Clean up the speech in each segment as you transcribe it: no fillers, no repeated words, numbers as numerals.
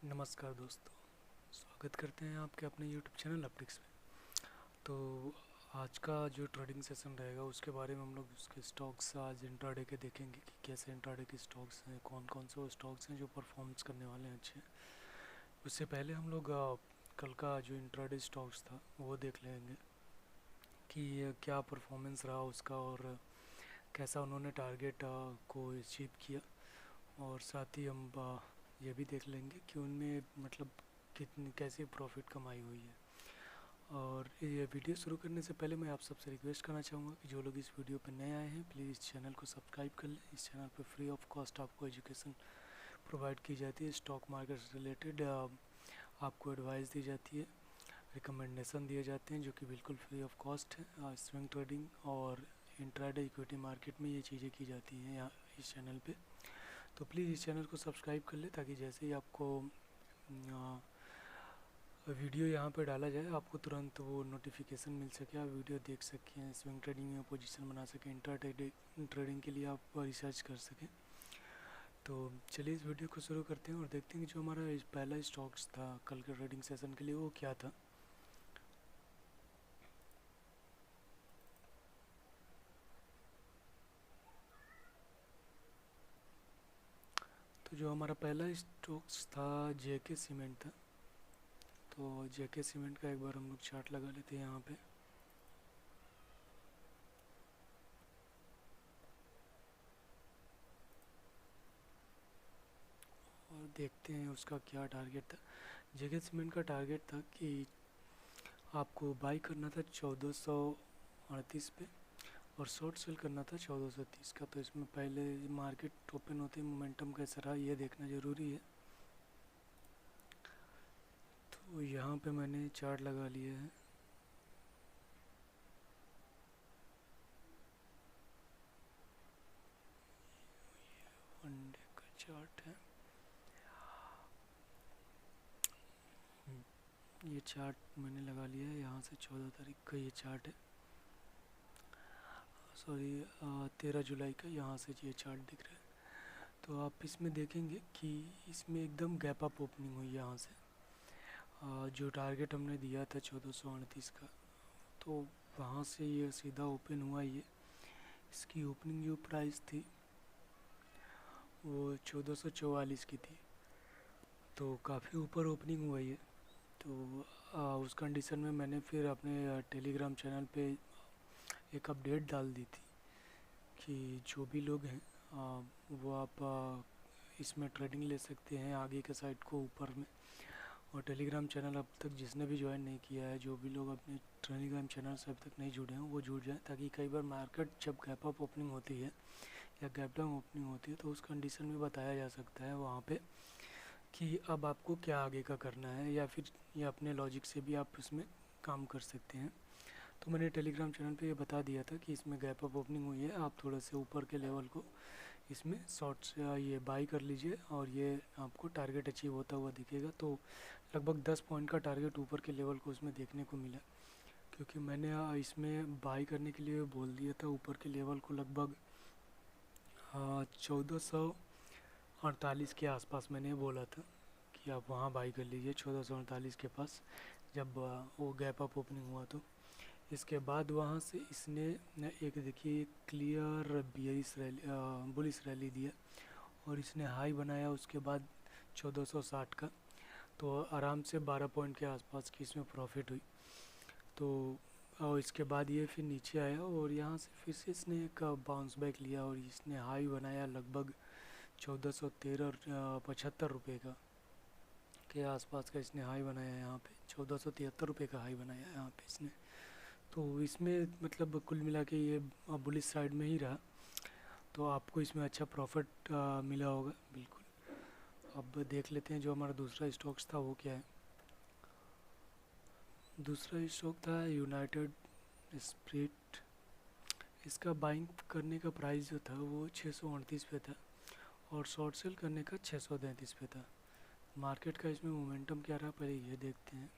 नमस्कार दोस्तों। स्वागत करते हैं आपके अपने YouTube चैनल अपटिक्स में। तो आज का जो ट्रेडिंग सेशन रहेगा उसके बारे में हम लोग उसके स्टॉक्स आज इंट्राडे के देखेंगे कि कैसे इंट्राडे के स्टॉक्स हैं, कौन कौन से वो स्टॉक्स हैं जो परफॉर्मेंस करने वाले हैं अच्छे। उससे पहले हम लोग कल का जो इंट्राडे स्टॉक्स था वो देख लेंगे कि क्या परफॉर्मेंस रहा उसका और कैसा उन्होंने टारगेट को अचीव किया। और साथ ही हम ये भी देख लेंगे कि उनमें मतलब कितनी कैसी प्रॉफिट कमाई हुई है। और ये वीडियो शुरू करने से पहले मैं आप सबसे रिक्वेस्ट करना चाहूँगा कि जो लोग इस वीडियो पर नए आए हैं प्लीज़ इस चैनल को सब्सक्राइब कर लें। इस चैनल पर फ्री ऑफ कॉस्ट आपको एजुकेशन प्रोवाइड की जाती है। स्टॉक मार्केट से रिलेटेड आपको एडवाइस दी जाती है, रिकमेंडेशन दिए जाते हैं जो कि बिल्कुल फ्री ऑफ कॉस्ट है। स्विंग ट्रेडिंग और इंट्राडे इक्विटी मार्केट में ये चीज़ें की जाती हैं यहाँ इस चैनल पे। तो प्लीज़ इस चैनल को सब्सक्राइब कर ले ताकि जैसे ही आपको वीडियो यहाँ पे डाला जाए आपको तुरंत वो नोटिफिकेशन मिल सके, आप वीडियो देख सकें, स्विंग ट्रेडिंग में पोजीशन बना सकें, इंट्रा ट्रेडिंग के लिए आप रिसर्च कर सकें। तो चलिए इस वीडियो को शुरू करते हैं और देखते हैं कि जो हमारा पहला स्टॉक्स था कल के ट्रेडिंग सेशन के लिए वो क्या था। तो जो हमारा पहला स्टॉक्स था जेके सीमेंट था। तो जेके सीमेंट का एक बार हम लोग चार्ट लगा लेते हैं यहाँ पे और देखते हैं उसका क्या टारगेट था। जेके सीमेंट का टारगेट था कि आपको बाई करना था 1438 पे और शॉर्ट सेल करना था 1430 का। तो इसमें पहले मार्केट ओपन होते ही मोमेंटम कैसा रहा ये देखना ज़रूरी है। तो यहाँ पे मैंने चार्ट लगा लिया है। वन डे का चार्ट है। ये चार्ट मैंने लगा लिया है। यहाँ से 14 तारीख का ये चार्ट है, सॉरी 13 जुलाई का। यहाँ से ये चार्ट दिख रहा है। तो आप इसमें देखेंगे कि इसमें एकदम गैप अप ओपनिंग हुई है यहाँ से। जो टारगेट हमने दिया था 1438 का, तो वहाँ से ये सीधा ओपन हुआ। ये इसकी ओपनिंग जो प्राइस थी वो 1444 की थी, तो काफ़ी ऊपर ओपनिंग हुआ ये। तो उस कंडीशन में मैंने फिर अपने टेलीग्राम चैनल पे एक अपडेट डाल दी थी कि जो भी लोग हैं वो आप इसमें ट्रेडिंग ले सकते हैं आगे के साइड को ऊपर में। और टेलीग्राम चैनल अब तक जिसने भी ज्वाइन नहीं किया है, जो भी लोग अपने टेलीग्राम चैनल से अब तक नहीं जुड़े हैं वो जुड़ जाएं, ताकि कई बार मार्केट जब गैप अप ओपनिंग होती है या गैप डाउन ओपनिंग होती है तो उस कंडीशन में बताया जा सकता है वहाँ पे कि अब आपको क्या आगे का करना है, या फिर या अपने लॉजिक से भी आप इसमें काम कर सकते हैं। तो मैंने टेलीग्राम चैनल पे ये बता दिया था कि इसमें गैप अप ओपनिंग हुई है, आप थोड़ा से ऊपर के लेवल को इसमें शॉर्ट से ये बाई कर लीजिए और ये आपको टारगेट अचीव होता हुआ दिखेगा। तो लगभग 10 पॉइंट का टारगेट ऊपर के लेवल को उसमें देखने को मिला, क्योंकि मैंने इसमें बाई करने के लिए बोल दिया था ऊपर के लेवल को लगभग 1448 के आसपास मैंने बोला था कि आप वहाँ बाई कर लीजिए 1448 के पास, जब वो गैप अप ओपनिंग हुआ। तो इसके बाद वहाँ से इसने एक देखिए clear bearish rally bullish rally दिया और इसने हाई बनाया उसके बाद 1460 का। तो आराम से 12 पॉइंट के आसपास की इसमें प्रॉफिट हुई। तो और इसके बाद ये फिर नीचे आया और यहाँ से फिर से इसने एक बाउंस बैक लिया और इसने हाई बनाया लगभग 1413 75 रुपये का के आसपास का इसने हाई बनाया। यहाँ पे 1473 रुपये का हाई बनाया यहाँ पे इसने। तो इसमें मतलब कुल मिला के ये बुलिश साइड में ही रहा, तो आपको इसमें अच्छा प्रॉफिट मिला होगा बिल्कुल। अब देख लेते हैं जो हमारा दूसरा स्टॉक्स था वो क्या है। दूसरा स्टॉक था यूनाइटेड स्पिरिट। इसका बाइंग करने का प्राइस जो था वो 638 पे था और शॉर्ट सेल करने का 633 पे था। मार्केट का इसमें मोमेंटम क्या रहा पहले ये देखते हैं।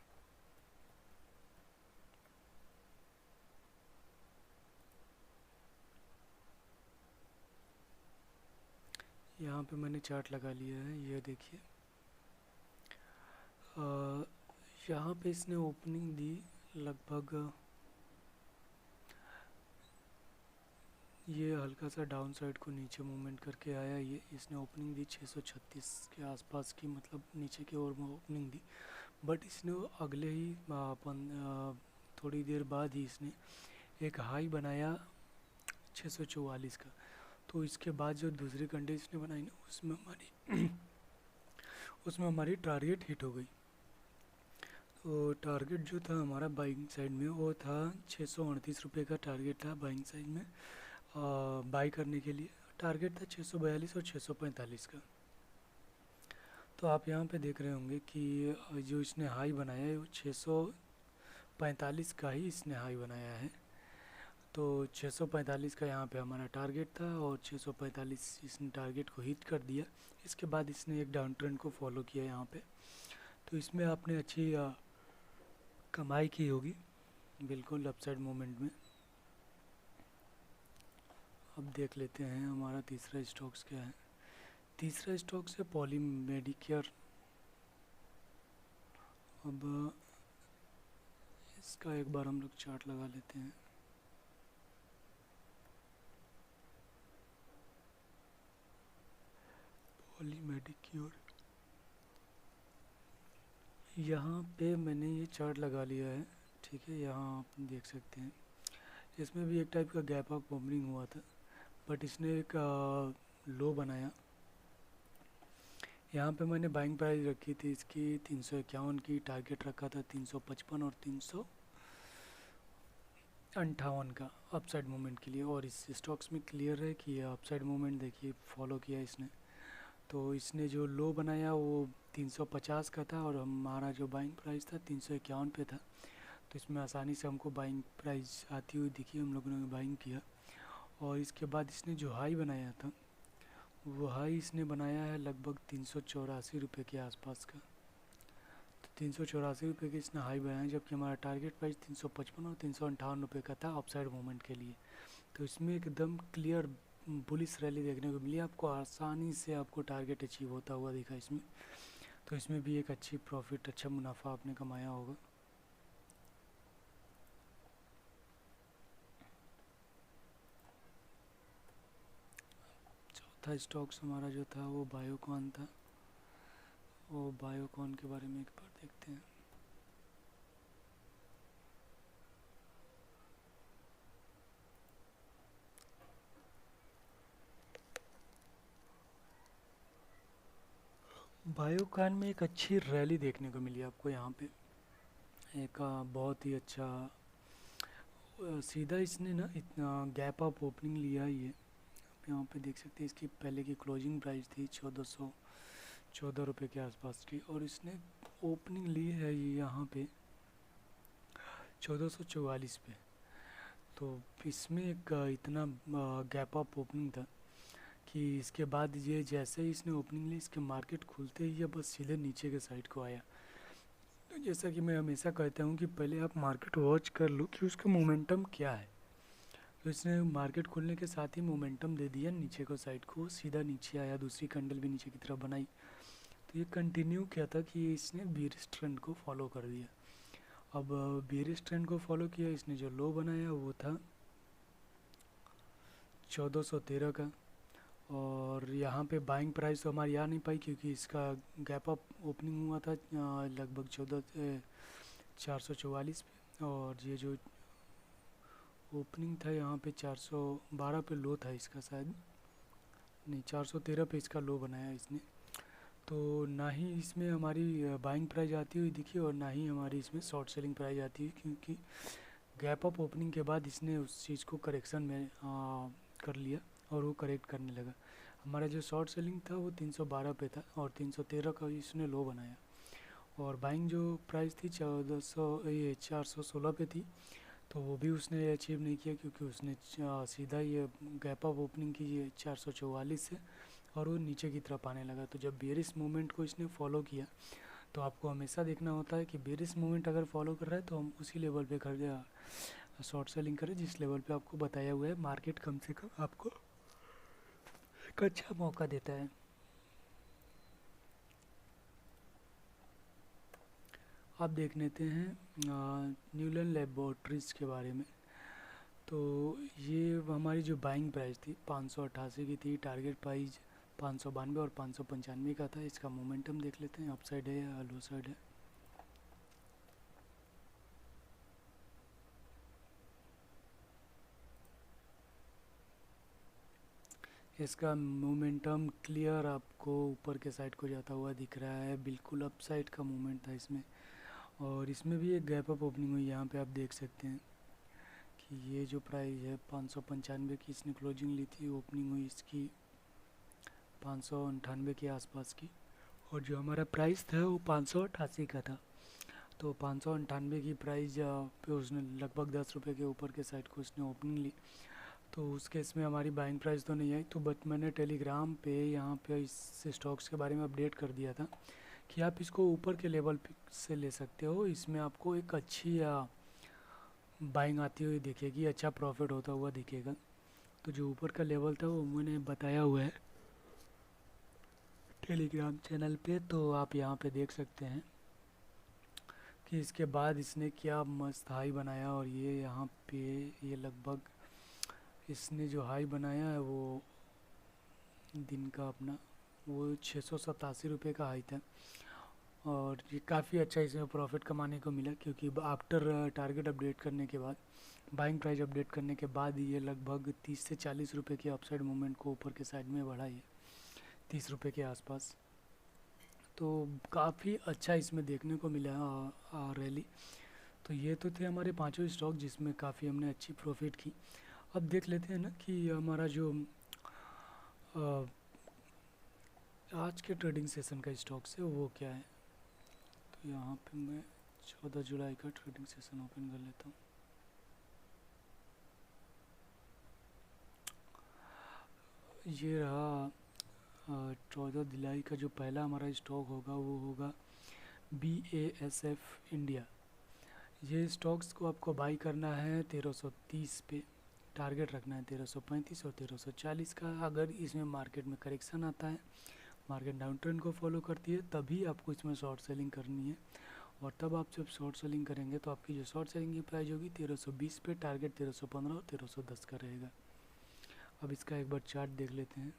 यहाँ पे मैंने चार्ट लगा लिया है, ये देखिए यहाँ पे इसने ओपनिंग दी लगभग, ये हल्का सा डाउन साइड को नीचे मूवमेंट करके आया, ये इसने ओपनिंग दी 636 के आसपास की, मतलब नीचे की ओर में ओपनिंग दी। बट इसने अगले ही थोड़ी देर बाद ही इसने एक हाई बनाया 644 का। तो इसके बाद जो दूसरी कंडी इसने बनाई ना, उसमें हमारी टारगेट हिट हो गई। तो टारगेट जो था हमारा बाइंग साइड में वो था 638 रुपये का टारगेट था बाइंग साइड में, बाई करने के लिए। टारगेट था 642 और 645 का। तो आप यहाँ पे देख रहे होंगे कि जो इसने हाई बनाया है वो 645 का ही इसने हाई बनाया है। तो 645 का यहाँ पे हमारा टारगेट था और 645 इसने टारगेट को हिट कर दिया। इसके बाद इसने एक डाउन ट्रेंड को फॉलो किया यहाँ पे। तो इसमें आपने अच्छी कमाई की होगी बिल्कुल अपसाइड मोमेंट में। अब देख लेते हैं हमारा तीसरा स्टॉक्स क्या है। तीसरा स्टॉक्स है पॉली मेडिकेयर। अब इसका एक बार हम लोग चार्ट लगा लेते हैं। पॉली मेडिक्योर, यहाँ पे मैंने ये चार्ट लगा लिया है, ठीक है। यहाँ आप देख सकते हैं इसमें भी एक टाइप का गैप अप ओपनिंग हुआ था, बट इसने एक लो बनाया। यहाँ पे मैंने बाइंग प्राइस रखी थी इसकी 351 की, टारगेट रखा था 355 और 358 का अपसाइड मूवमेंट के लिए। और इस स्टॉक्स में क्लियर है कि ये अपसाइड मूवमेंट देखिए फॉलो किया इसने। तो इसने जो लो बनाया वो 350 का था और हमारा जो बाइंग प्राइस था 351 पे था। तो इसमें आसानी से हमको बाइंग प्राइस आती हुई दिखी, हम लोगों ने बाइंग किया। और इसके बाद इसने जो हाई बनाया था वो हाई इसने बनाया है लगभग 384 रुपये के आसपास का। तो 384 रुपये के इसने हाई बनाया, जबकि हमारा टारगेट प्राइस 355 और 358 रुपये का था अपसाइड मूवमेंट के लिए। तो इसमें एकदम क्लियर बुलिश रैली देखने को मिली, आपको आसानी से आपको टारगेट अचीव होता हुआ दिखा इसमें। तो इसमें भी एक अच्छी प्रॉफिट, अच्छा मुनाफा आपने कमाया होगा। चौथा स्टॉक्स हमारा जो था वो बायोकॉन था। वो बायोकॉन के बारे में एक बार देखते हैं। बायोकॉन में एक अच्छी रैली देखने को मिली आपको यहाँ पे, एक बहुत ही अच्छा सीधा इसने ना इतना गैप अप ओपनिंग लिया ही है। आप यहाँ पे देख सकते हैं इसकी पहले की क्लोजिंग प्राइस थी 1414 रुपये के आसपास की, और इसने ओपनिंग ली है ये यहाँ पे 1444 पे। तो इसमें एक इतना गैप अप ओपनिंग था कि इसके बाद ये जैसे ही इसने ओपनिंग ली, इसके मार्केट खुलते ही ये बस सीधे नीचे के साइड को आया। तो जैसा कि मैं हमेशा कहता हूँ कि पहले आप मार्केट वॉच कर लो कि उसका मोमेंटम क्या है। तो इसने मार्केट खुलने के साथ ही मोमेंटम दे दिया नीचे को साइड को, सीधा नीचे आया, दूसरी कैंडल भी नीचे की तरफ बनाई। तो ये कंटिन्यू क्या था कि इसने बेरिश ट्रेंड को फॉलो कर दिया। अब बेरिश ट्रेंड को फॉलो किया, इसने जो लो बनाया वो था 1413 का। और यहाँ पे बाइंग प्राइस तो हमारी आ नहीं पाई क्योंकि इसका गैप अप ओपनिंग हुआ था लगभग 444 पे, और ये जो ओपनिंग था यहाँ पे 412 पे लो था इसका, शायद नहीं 413 पे इसका लो बनाया इसने। तो ना ही इसमें हमारी बाइंग प्राइस आती हुई दिखी और ना ही हमारी इसमें शॉर्ट सेलिंग प्राइस आती हुई, क्योंकि गैप अप ओपनिंग के बाद इसने उस चीज़ को करेक्शन में कर लिया और वो करेक्ट करने लगा। हमारा जो शॉर्ट सेलिंग था वो 312 पे था और 313 का इसने लो बनाया। और बाइंग जो प्राइस थी 416 पे थी, तो वो भी उसने अचीव नहीं किया क्योंकि उसने सीधा ये गैप अप ओपनिंग की 444 से, और वो नीचे की तरफ आने लगा। तो जब बेरिश मूवमेंट को इसने फॉलो किया, तो आपको हमेशा देखना होता है कि बेरिश मूवमेंट अगर फॉलो कर रहा है तो हम उसी लेवल पे खरीदे शॉर्ट सेलिंग करें जिस लेवल पे आपको बताया हुआ है। मार्केट कम से कम आपको एक अच्छा मौका देता है। आप देख लेते हैं न्यूलैंड लेबोरेटरीज के बारे में। तो ये हमारी जो बाइंग प्राइस थी 588 की थी, टारगेट प्राइस 592 और 595 का था। इसका मोमेंटम देख लेते हैं, अप साइड है या लो साइड है। इसका मोमेंटम क्लियर आपको ऊपर के साइड को जाता हुआ दिख रहा है, बिल्कुल अप साइड का मूवमेंट था इसमें। और इसमें भी एक गैप अप ओपनिंग हुई, यहाँ पे आप देख सकते हैं कि ये जो प्राइस है 595 की इसने क्लोजिंग ली थी, ओपनिंग हुई इसकी 598 के आसपास की, और जो हमारा प्राइस था वो 588 का था। तो 598 की प्राइस पे उसने लगभग 10 रुपये के ऊपर के साइड को उसने ओपनिंग ली। तो उस केस में हमारी बाइंग प्राइस तो नहीं आई, तो बट मैंने टेलीग्राम पे यहाँ पे इस स्टॉक्स के बारे में अपडेट कर दिया था कि आप इसको ऊपर के लेवल से ले सकते हो, इसमें आपको एक अच्छी बाइंग आती हुई दिखेगी, अच्छा प्रॉफिट होता हुआ दिखेगा। तो जो ऊपर का लेवल था वो मैंने बताया हुआ है टेलीग्राम चैनल पे, तो आप यहाँ पे देख सकते हैं कि इसके बाद इसने क्या मस्त हाई बनाया। और ये यहाँ पे ये लगभग इसने जो हाई बनाया है वो दिन का अपना वो 687 रुपये का हाई था। और ये काफ़ी अच्छा इसमें प्रॉफिट कमाने को मिला, क्योंकि आफ्टर टारगेट अपडेट करने के बाद, बाइंग प्राइस अपडेट करने के बाद ये लगभग 30 से 40 रुपये के अपसाइड मूवमेंट को ऊपर के साइड में बढ़ा है, 30 रुपये के आसपास। तो काफ़ी अच्छा इसमें देखने को मिला रैली। तो ये तो थे हमारे पांचों स्टॉक जिसमें काफ़ी हमने अच्छी प्रॉफिट की। अब देख लेते हैं ना कि हमारा जो आज के ट्रेडिंग सेशन का स्टॉक्स है वो क्या है। तो यहाँ पे मैं 14 जुलाई का ट्रेडिंग सेशन ओपन कर लेता हूँ। ये रहा 14 जुलाई का जो पहला हमारा स्टॉक होगा वो होगा BASF इंडिया। ये स्टॉक्स को आपको बाई करना है 1330 पे, टारगेट रखना है 1335 और 1340 का। अगर इसमें मार्केट में करेक्शन आता है, मार्केट डाउन ट्रेंड को फॉलो करती है, तभी आपको इसमें शॉर्ट सेलिंग करनी है। और तब आप जब शॉर्ट सेलिंग करेंगे तो आपकी जो शॉर्ट सेलिंग की प्राइस होगी 1320 पे, टारगेट 1315 और 1310 का रहेगा। अब इसका एक बार चार्ट देख लेते हैं।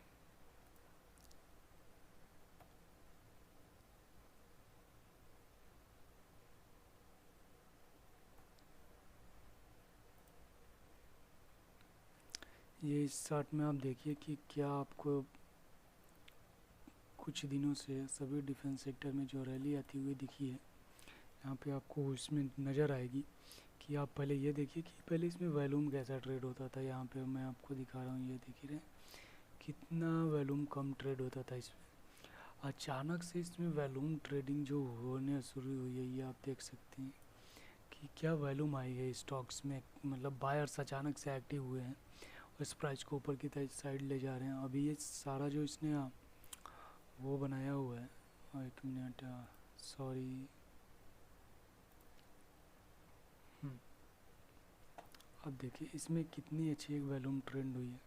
ये इस चार्ट में आप देखिए कि क्या आपको कुछ दिनों से सभी डिफेंस सेक्टर में जो रैली आती हुई दिखी है, यहाँ पे आपको इसमें नज़र आएगी कि आप पहले ये देखिए कि पहले इसमें वॉल्यूम कैसा ट्रेड होता था। यहाँ पे मैं आपको दिखा रहा हूँ, ये देख रहे हैं कितना वॉल्यूम कम ट्रेड होता था इसमें। अचानक से इसमें वॉल्यूम ट्रेडिंग जो होने शुरू हुई है, ये आप देख सकते हैं कि क्या वॉल्यूम आई है स्टॉक्स में, मतलब बायर्स अचानक से एक्टिव हुए हैं और इस प्राइस को ऊपर की साइड ले जा रहे हैं। अभी ये सारा जो इसने वो बनाया हुआ है, एक मिनट सॉरी, अब देखिए इसमें कितनी अच्छी एक वॉल्यूम ट्रेंड हुई है।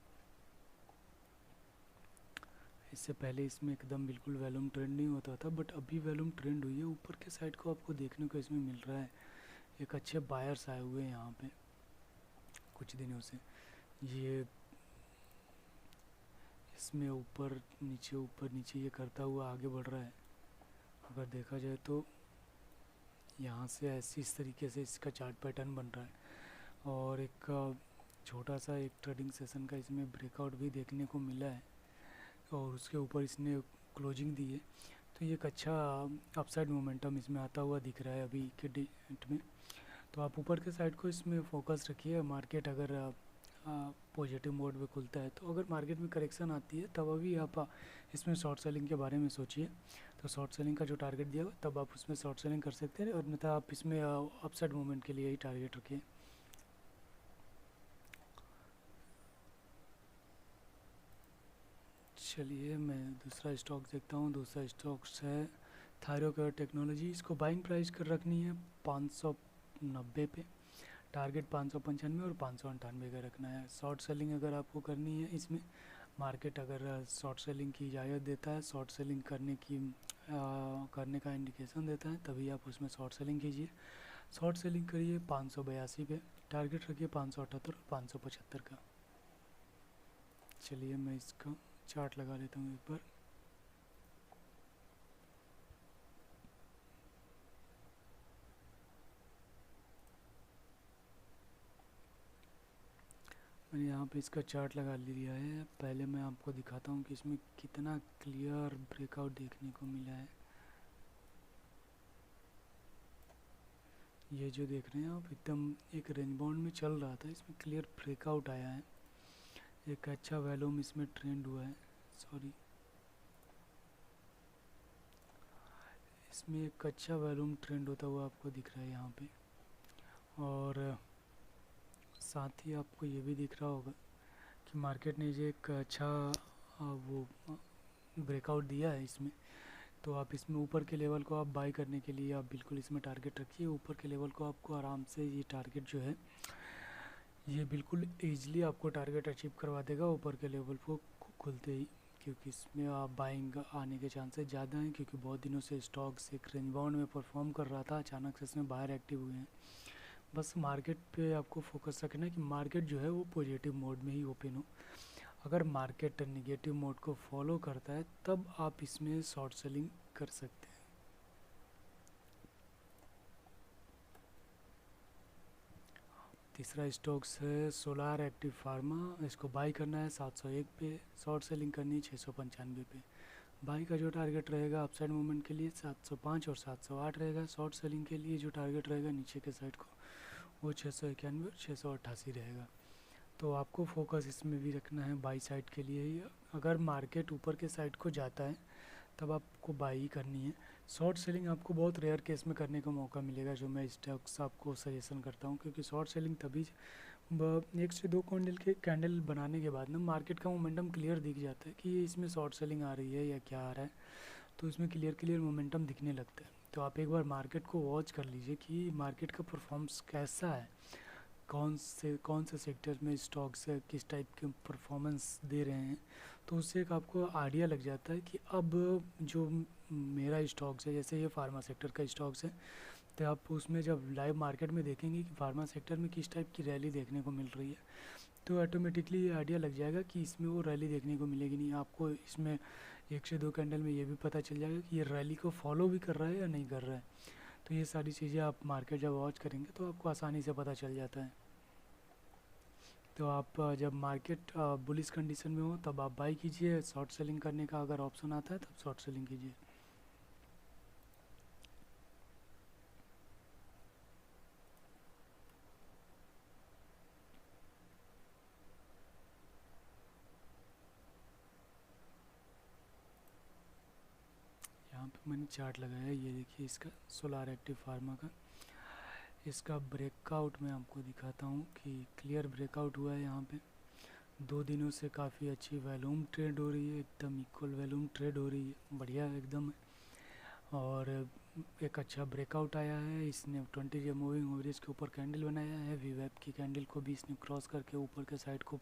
इससे पहले इसमें एकदम बिल्कुल वॉल्यूम ट्रेंड नहीं होता था, बट अभी वॉल्यूम ट्रेंड हुई है। ऊपर के साइड को आपको देखने को इसमें मिल रहा है, एक अच्छे बायर्स आए हुए हैं यहाँ पे कुछ दिनों से। ये इसमें ऊपर नीचे ये करता हुआ आगे बढ़ रहा है। अगर देखा जाए तो यहाँ से ऐसी इस तरीके से इसका चार्ट पैटर्न बन रहा है। और एक छोटा सा एक ट्रेडिंग सेशन का इसमें ब्रेकआउट भी देखने को मिला है और उसके ऊपर इसने क्लोजिंग दी है। तो ये एक अच्छा अपसाइड मोमेंटम इसमें आता हुआ दिख रहा है अभी के डेट में। तो आप ऊपर के साइड को इसमें फोकस रखिए। मार्केट अगर पॉजिटिव मोड में खुलता है, तो अगर मार्केट में करेक्शन आती है तब अभी आप इसमें शॉर्ट सेलिंग के बारे में सोचिए। तो शॉर्ट सेलिंग का जो टारगेट दिया हुआ तब आप उसमें शॉर्ट सेलिंग कर सकते हैं, और नहीं तो आप इसमें अपसाइड मूवमेंट के लिए ही टारगेट रखिए। चलिए मैं दूसरा स्टॉक देखता हूँ। दूसरा स्टॉक्स है थायरोकेयर टेक्नोलॉजी। इसको बाइंग प्राइस कर रखनी है 590 पे, टारगेट 595 और 598 का रखना है। शॉर्ट सेलिंग अगर आपको करनी है इसमें, मार्केट अगर शॉर्ट सेलिंग की इजाज़त देता है, शॉर्ट सेलिंग करने की करने का इंडिकेशन देता है, तभी आप उसमें शॉर्ट सेलिंग कीजिए। शॉर्ट सेलिंग करिए 582 पे, टारगेट रखिए 578 और 575 का। चलिए मैं इसका चार्ट लगा लेता हूँ एक बार। मैंने यहाँ पे इसका चार्ट लगा लिया है। पहले मैं आपको दिखाता हूँ कि इसमें कितना क्लियर ब्रेकआउट देखने को मिला है। ये जो देख रहे हैं आप, एकदम एक रेंज बाउंड में चल रहा था, इसमें क्लियर ब्रेकआउट आया है। एक अच्छा वॉल्यूम इसमें ट्रेंड हुआ है, सॉरी, इसमें एक अच्छा वॉल्यूम ट्रेंड होता हुआ आपको दिख रहा है यहाँ पे। और साथ ही आपको ये भी दिख रहा होगा कि मार्केट ने जो एक अच्छा वो ब्रेकआउट दिया है इसमें, तो आप इसमें ऊपर के लेवल को आप बाई करने के लिए आप बिल्कुल इसमें टारगेट रखिए। ऊपर के लेवल को आपको आराम से, ये टारगेट जो है ये बिल्कुल ईजिली आपको टारगेट अचीव करवा देगा ऊपर के लेवल को खुलते ही, क्योंकि इसमें आप बाइंग आने के चांसेस ज़्यादा हैं, क्योंकि बहुत दिनों से स्टॉक्स एक रेंज बाउंड में परफॉर्म कर रहा था, अचानक से इसमें बाहर एक्टिव हुए हैं। बस मार्केट पे आपको फोकस रखना है कि मार्केट जो है वो पॉजिटिव मोड में ही ओपन हो। अगर मार्केट निगेटिव मोड को फॉलो करता है तब आप इसमें शॉर्ट सेलिंग कर सकते हैं। तीसरा स्टॉक्स है सोलार एक्टिव फार्मा। इसको बाई करना है 701 पे, शॉर्ट सेलिंग करनी है 695 पे। बाई का जो टारगेट रहेगा अपसाइड मूवमेंट के लिए 705 और 708 रहेगा। शॉर्ट सेलिंग के लिए जो टारगेट रहेगा नीचे के साइड को वो 691 और 688 रहेगा। तो आपको फोकस इसमें भी रखना है बाई साइड के लिए ही। अगर मार्केट ऊपर के साइड को जाता है तब आपको बाई करनी है। शॉर्ट सेलिंग आपको बहुत रेयर केस में करने का मौका मिलेगा, जो मैं स्टॉक्स आपको सजेशन करता हूँ, क्योंकि शॉर्ट सेलिंग तभी एक से दो कैंडल बनाने के बाद ना मार्केट का मोमेंटम क्लियर दिख जाता है कि ये इसमें शॉर्ट सेलिंग आ रही है या क्या आ रहा है, तो इसमें क्लियर मोमेंटम दिखने लगता है। तो आप एक बार मार्केट को वॉच कर लीजिए कि मार्केट का परफॉर्मेंस कैसा है, कौन से सेक्टर में स्टॉक्स है किस टाइप के परफॉर्मेंस दे रहे हैं, तो उससे एक आपको आइडिया लग जाता है कि अब जो मेरा स्टॉक्स है, जैसे ये फार्मा सेक्टर का स्टॉक्स है, तो आप उसमें जब लाइव मार्केट में देखेंगे कि फार्मा सेक्टर में किस टाइप की रैली देखने को मिल रही है, तो ऑटोमेटिकली ये आइडिया लग जाएगा कि इसमें वो रैली देखने को मिलेगी नहीं। आपको इसमें एक से दो कैंडल में ये भी पता चल जाएगा कि ये रैली को फॉलो भी कर रहा है या नहीं कर रहा है। तो ये सारी चीज़ें आप मार्केट जब वॉच करेंगे तो आपको आसानी से पता चल जाता है। तो आप जब मार्केट बुलिश कंडीशन में हो तब आप बाई कीजिए। शॉर्ट सेलिंग करने का अगर ऑप्शन आता है तब शॉर्ट सेलिंग कीजिए। यहाँ पे मैंने चार्ट लगाया है, ये देखिए इसका सोलार एक्टिव फार्मा का। इसका ब्रेकआउट मैं आपको दिखाता हूँ कि क्लियर ब्रेकआउट हुआ है। यहाँ पे 2 दिनों से काफ़ी अच्छी वॉल्यूम ट्रेड हो रही है, एकदम इक्वल वॉल्यूम ट्रेड हो रही है, बढ़िया एकदम। और एक अच्छा ब्रेकआउट आया है। इसने 20 डे मूविंग एवरेज के ऊपर कैंडल बनाया है। वी वेब की कैंडल को भी इसने क्रॉस करके ऊपर के साइड को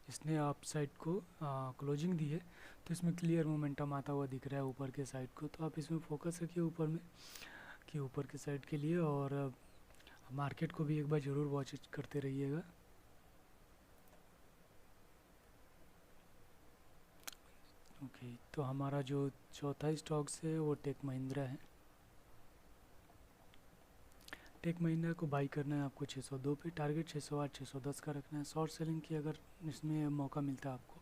इसने अप साइड को क्लोजिंग दी है, तो इसमें क्लियर मोमेंटम आता हुआ दिख रहा है ऊपर के साइड को। तो आप इसमें फोकस रखिए ऊपर में कि ऊपर के साइड के लिए, और मार्केट को भी एक बार ज़रूर वॉच करते रहिएगा। ओके, तो हमारा जो चौथा स्टॉक्स है वो टेक महिंद्रा है। टेक महिंद्रा को बाई करना है आपको 602 पे, टारगेट 608 610 का रखना है। शॉर्ट सेलिंग की अगर इसमें मौका मिलता है आपको,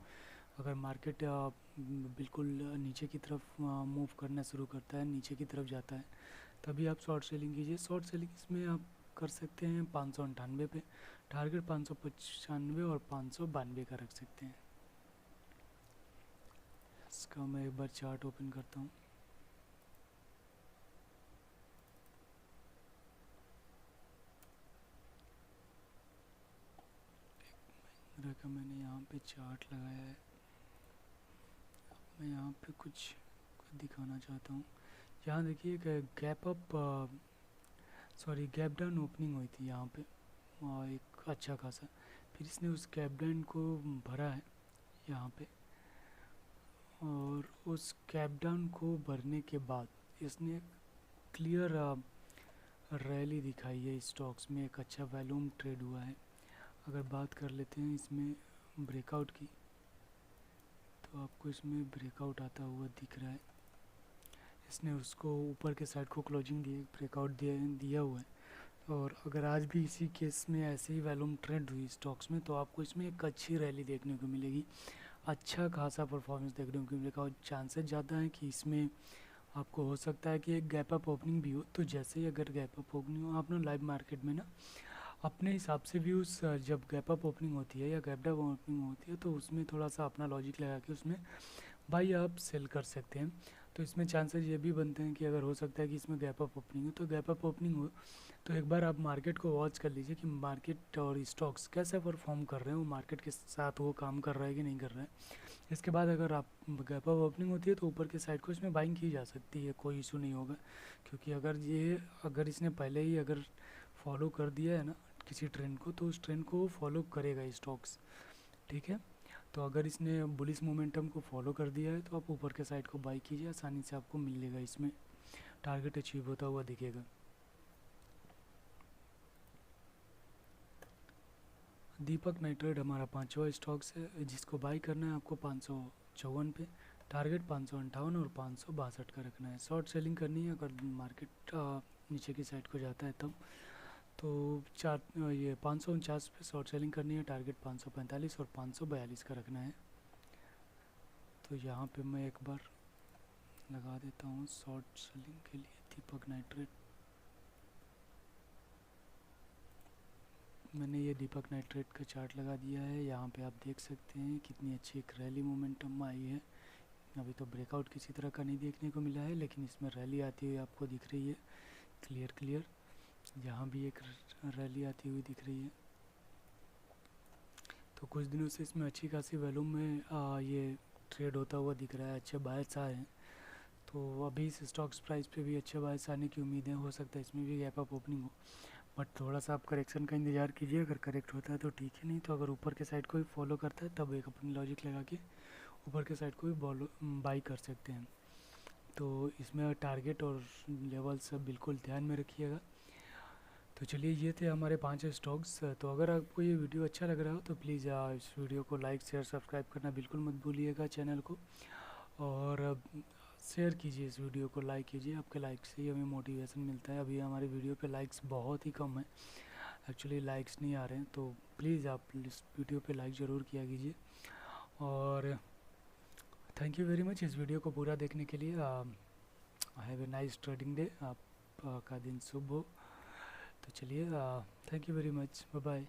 अगर मार्केट बिल्कुल नीचे की तरफ मूव करना शुरू करता है, नीचे की तरफ जाता है, तभी आप शॉर्ट सेलिंग कीजिए। शॉर्ट सेलिंग इसमें आप कर सकते हैं 598 पे, टारगेट 595 और 592 का रख सकते हैं। इसका मैं एक बार चार्ट ओपन करता हूँ। का मैंने यहाँ पे चार्ट लगाया है। मैं यहाँ पे कुछ दिखाना चाहता हूँ। यहाँ देखिए gap up, sorry gap down opening हुई थी यहाँ पे एक अच्छा खासा, फिर इसने उस गैप डाउन को भरा है यहाँ पे, और उस कैप डाउन को भरने के बाद इसने क्लियर रैली दिखाई है। स्टॉक्स में एक अच्छा वॉल्यूम ट्रेड हुआ है। अगर बात कर लेते हैं इसमें ब्रेकआउट की, तो आपको इसमें ब्रेकआउट आता हुआ दिख रहा है। इसने उसको ऊपर के साइड को क्लोजिंग दिए ब्रेकआउट दिया हुआ है। और अगर आज भी इसी केस में ऐसे ही वॉल्यूम ट्रेंड हुई स्टॉक्स में, तो आपको इसमें एक अच्छी रैली देखने को मिलेगी, अच्छा खासा परफॉर्मेंस देखने को मिलेगा। और चांसेस ज़्यादा है कि इसमें आपको हो सकता है कि एक गैप अप ओपनिंग भी हो। तो जैसे ही अगर गैप अप ओपनिंग हो, आप ना लाइव मार्केट में ना अपने हिसाब से भी उस जब गैप अप ओपनिंग होती है या गैप डाउन ओपनिंग होती है, तो उसमें थोड़ा सा अपना लॉजिक लगा के उसमें बाई आप सेल कर सकते हैं। तो इसमें चांसेस ये भी बनते हैं कि अगर हो सकता है कि इसमें गैप अप ओपनिंग हो, तो गैप अप ओपनिंग हो तो एक बार आप मार्केट को वॉच कर लीजिए कि मार्केट और स्टॉक्स कैसे परफॉर्म कर रहे हैं, वो मार्केट के साथ वो काम कर रहा है कि नहीं कर रहा है। इसके बाद अगर आप गैप अप ओपनिंग होती है तो ऊपर के साइड को इसमें बाइंग की जा सकती है, कोई इशू नहीं होगा। क्योंकि अगर इसने पहले ही अगर फॉलो कर दिया है ना किसी ट्रेंड को, तो उस ट्रेंड को वो फॉलो करेगा स्टॉक्स, ठीक है। तो अगर इसने बुलिश मोमेंटम को फॉलो कर दिया है, तो आप ऊपर के साइड को बाई कीजिए, आसानी से आपको मिलेगा, इसमें टारगेट अचीव होता हुआ दिखेगा। दीपक नाइट्रेट हमारा 5वां स्टॉक्स है, जिसको बाई करना है आपको 554 पे, टारगेट 558 और 562 का रखना है। शॉर्ट सेलिंग करनी है अगर मार्केट नीचे की साइड को जाता है तब, तो ये 549 पे शॉर्ट सेलिंग करनी है, टारगेट 545 और 542 का रखना है। तो यहाँ पे मैं एक बार लगा देता हूँ शॉर्ट सेलिंग के लिए दीपक नाइट्रेट। मैंने ये दीपक नाइट्रेट का चार्ट लगा दिया है। यहाँ पे आप देख सकते हैं कितनी अच्छी एक रैली मोमेंटम आई है। अभी तो ब्रेकआउट किसी तरह का नहीं देखने को मिला है, लेकिन इसमें रैली आती हुई आपको दिख रही है क्लियर। यहाँ भी एक रैली आती हुई दिख रही है। तो कुछ दिनों से इसमें अच्छी खासी वॉल्यूम में ये ट्रेड होता हुआ दिख रहा है, अच्छे बायर्स आए हैं। तो अभी इस स्टॉक्स प्राइस पे भी अच्छे बायर्स आने की उम्मीदें, हो सकता है इसमें भी गैप अप ओपनिंग हो, बट थोड़ा सा आप करेक्शन का इंतज़ार कीजिए। अगर करेक्ट होता है तो ठीक है, नहीं तो अगर ऊपर के साइड को ही फॉलो करता है तब एक अपनी लॉजिक लगा के ऊपर के साइड को ही बाई कर सकते हैं। तो इसमें टारगेट और लेवल सब बिल्कुल ध्यान में रखिएगा। तो चलिए, ये थे हमारे 5 स्टॉक्स। तो अगर आपको ये वीडियो अच्छा लग रहा हो तो प्लीज़ इस वीडियो को लाइक शेयर सब्सक्राइब करना बिल्कुल मत भूलिएगा चैनल को, और शेयर कीजिए इस वीडियो को, लाइक कीजिए। आपके लाइक से ही हमें मोटिवेशन मिलता है। अभी हमारे वीडियो पे लाइक्स बहुत ही कम है, एक्चुअली लाइक्स नहीं आ रहे हैं, तो प्लीज़ आप इस वीडियो पे लाइक ज़रूर किया कीजिए। और थैंक यू वेरी मच इस वीडियो को पूरा देखने के लिए। Have a nice trading day, आपका दिन शुभ हो। तो चलिए, thank you very much, bye bye.